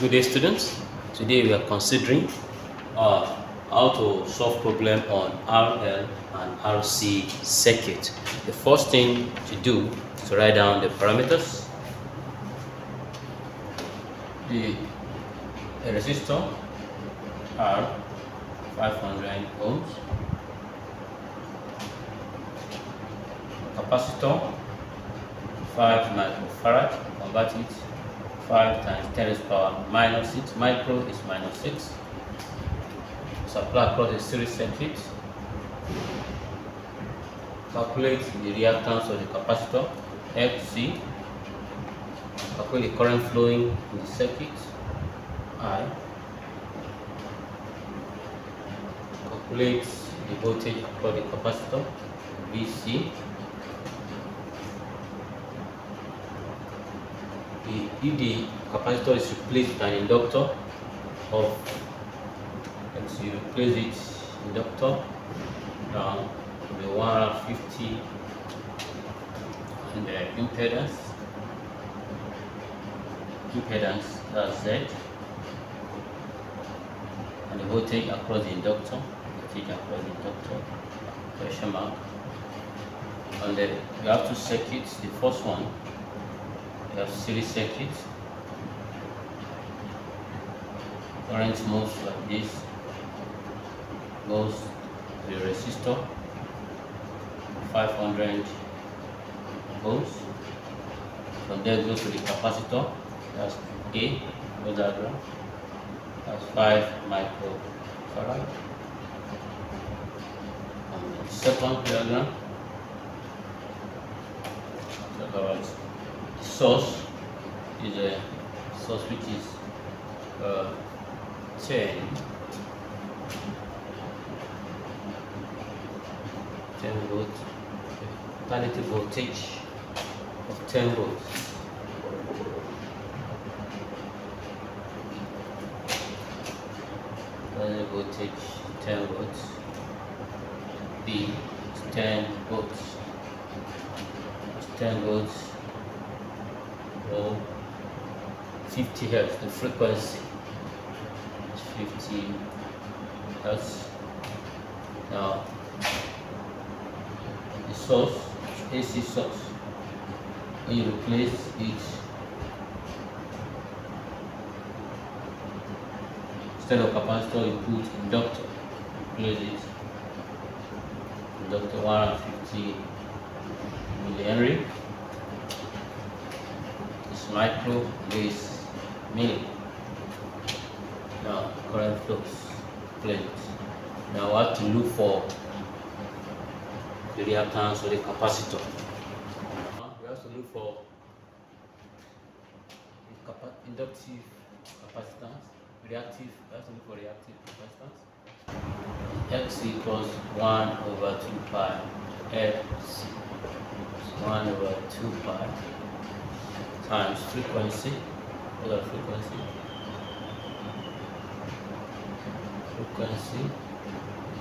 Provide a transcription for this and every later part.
Good day, students. Today we are considering how to solve problem on RL and RC circuit. The first thing to do is to write down the parameters. The resistor R 500 ohms, capacitor 5 microfarad, convert it 5 times 10 raised to the power minus 6. Micro is minus 6. Supply across the series circuit. Calculate the reactance of the capacitor FC. Calculate the current flowing in the circuit I. Calculate the voltage across the capacitor VC. If the capacitor is replaced with an inductor you replace it inductor down to the 150 and the impedance that's Z, and the voltage across the inductor, question mark. And then you have two circuits. The first one, you have series circuit. Current moves like this, goes to the resistor 500 volts. From there goes to the capacitor, that's A, goes diagram, that's 5 microfarad. And the second diagram, talk about the source is a source which is 10 volts, alternative voltage of 10 volts. Alternative voltage 10 volts. B is 10 volts. It's 10 volts or 50 hertz. The frequency is 50 hertz. Now the source, AC source, when you replace it, instead of capacitor you put inductor, replace it, inductor 150 millihenry. This micro, this milli. Now current flows, planes. Now what to look for the reactance of the capacitor. We have to look for the inductive capacitance, reactive, we have to look for reactive capacitance. X equals 1 over 2 pi Fc. 1 over 2 pi times frequency. What is frequency? Frequency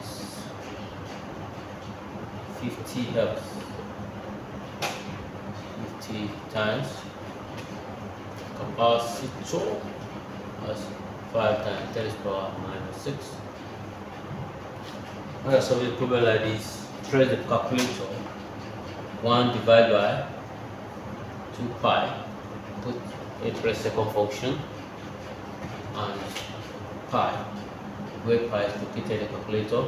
is 50 hertz. 50 times capacitor, that's 5 times 10 raised to the power minus 6. When I solve a problem like this, trace the calculator. 1 divided by 2 pi, put a per second function, and pi, where pi is located in the calculator.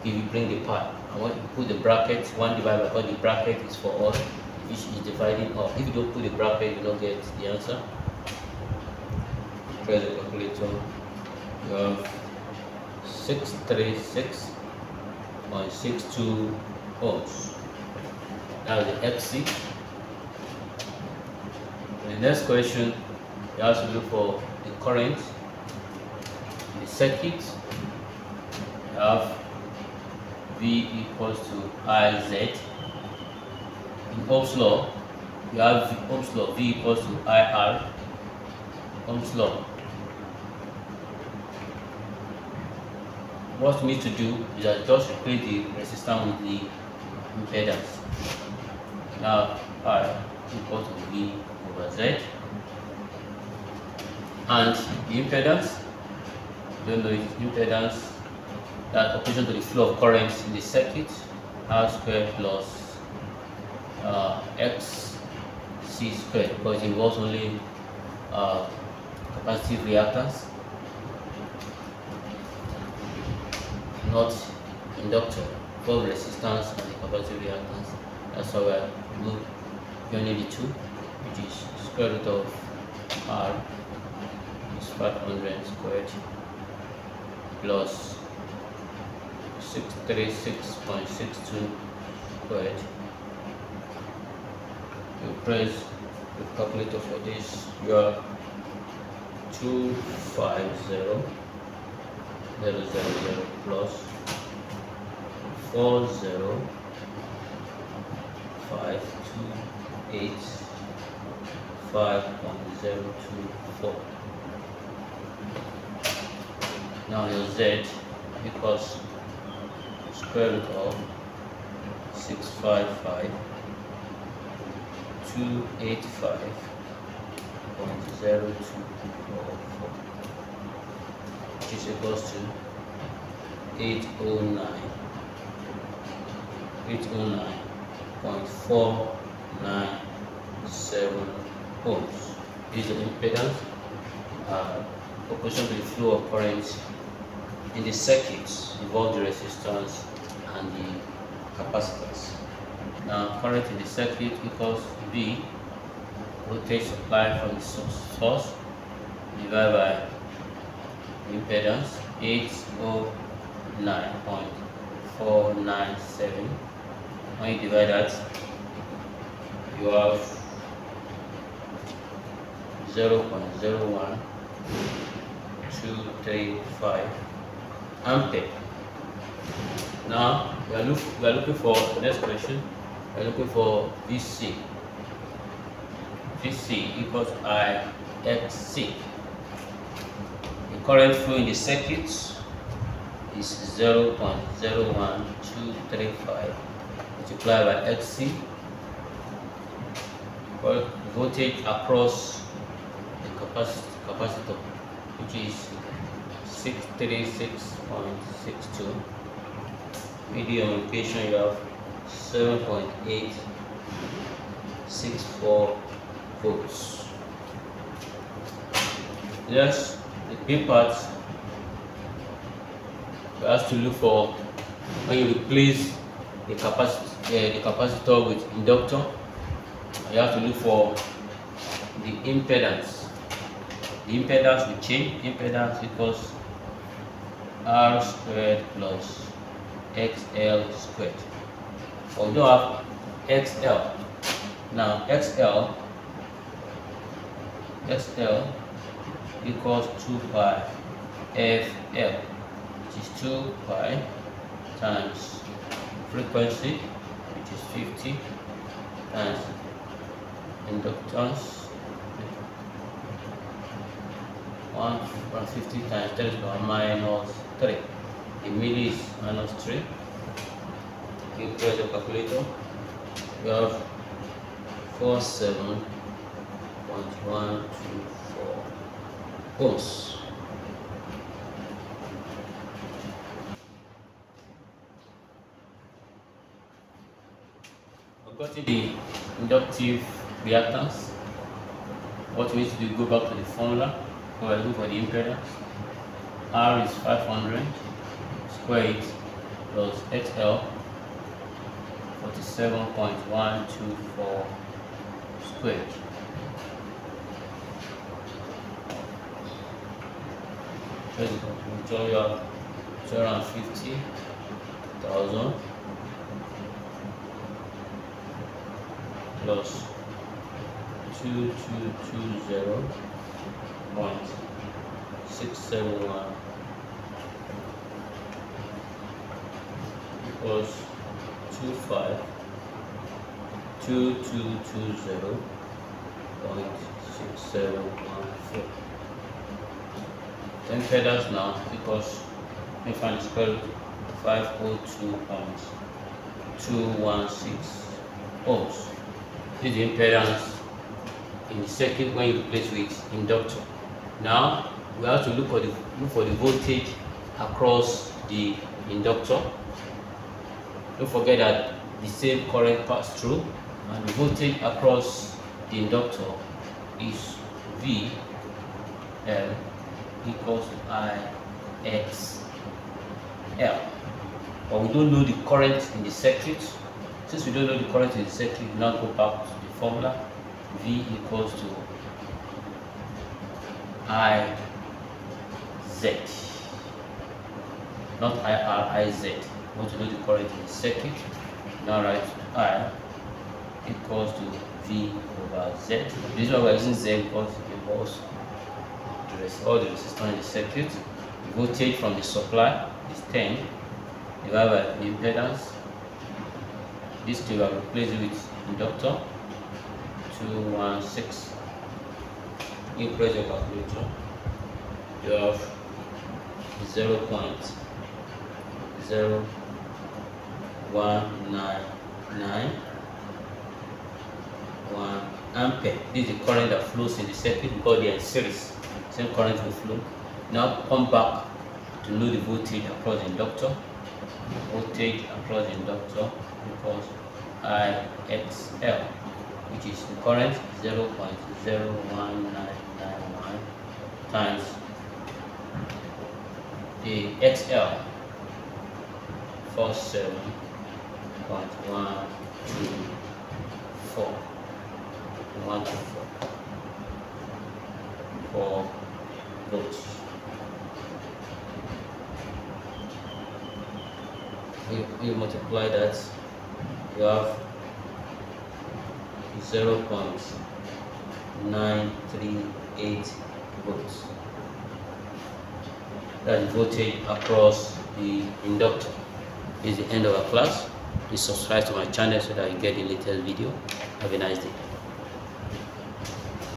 If you bring the pi, and when you put the bracket, 1 divided by, because the bracket is for all, which is dividing up. If you don't put the bracket, you don't get the answer. Press the calculator. You have 636.62 ohms. Now the XC. In the next question, you have to look for the current in the circuit. You have V equals to IZ. In Ohm's law, you have Ohm's law, V equals to IR. Ohm's law. What we need to do is just replace the resistance with the impedance. Now I equal to V over Z. And the impedance, don't know its impedance, that opposition to the flow of current in the circuit, R squared plus XC squared, because it involves only capacitive reactance, not inductor, both resistance and the capacitive reactance. That's why we're joining the two, which is square root of R is 500 squared plus 636.62 squared. You press the calculator for this, you have 250,000 plus 40528.5.024. Now your Z equals square root of 655,285.0244, which is equals to 809.497 ohms. This is the impedance proportional to the flow of current in the circuits involve the resistance and the capacitors. Now current in the circuit equals V, voltage supply from the source divided by impedance 809.497. When you divide that, you have 0.01235 ampere. Now we are looking for the next question. We are looking for VC. VC equals IXC. The current flow in the circuit is 0.01235 multiplied by XC. Voltage across the capacitor, which is 636.62. Medium equation, you have 7.864 volts. Yes, the B part, you have to look for when you replace the capacitor with inductor. You have to look for the impedance. The impedance will change. Impedance equals R squared plus XL squared. But we don't have XL. Now XL equals 2 pi FL, which is 2 pi times frequency, which is 50, times inductance, 150 times 10 to the power minus 3. The milli is minus 3. You press the calculator, you have 47.124 ohms. We've got the inductive reactance. What we need to do is go back to the formula. We're looking for the impedance. R is 500 square it plus XL 47.124 squared. So you have 250,000 plus 2220.671 equals 2220.6714. Impedance now equals, we find the square root, 502.216 ohms. This is the impedance in the circuit when you replace with inductor. Now we have to look for the voltage across the inductor. Don't forget that the same current passes through, and the voltage across the inductor is V L equals I X L. But we don't know the current in the circuit. Since we don't know the current in the circuit, we now go back to the formula. V equals to I Z, not IR, IZ. We want to know the current in the circuit. Now write I equals to V over Z. This one we are using Z because it involves all the resistance in the circuit. The voltage from the supply is 10 divided by the impedance. This two I will replace it with inductor 216. You press your calculator. You have 0.0199 ampere. This is the current that flows in the circuit because they are in series. Same current will flow. Now come back to know the voltage across the inductor. Voltage across the inductor equals IXL, which is the current 0.01991 times the XL 47.124 volts. You multiply that, you have 0.938 volts. That is voltage across the inductor. This is the end of our class. Please subscribe to my channel so that you get the latest video. Have a nice day.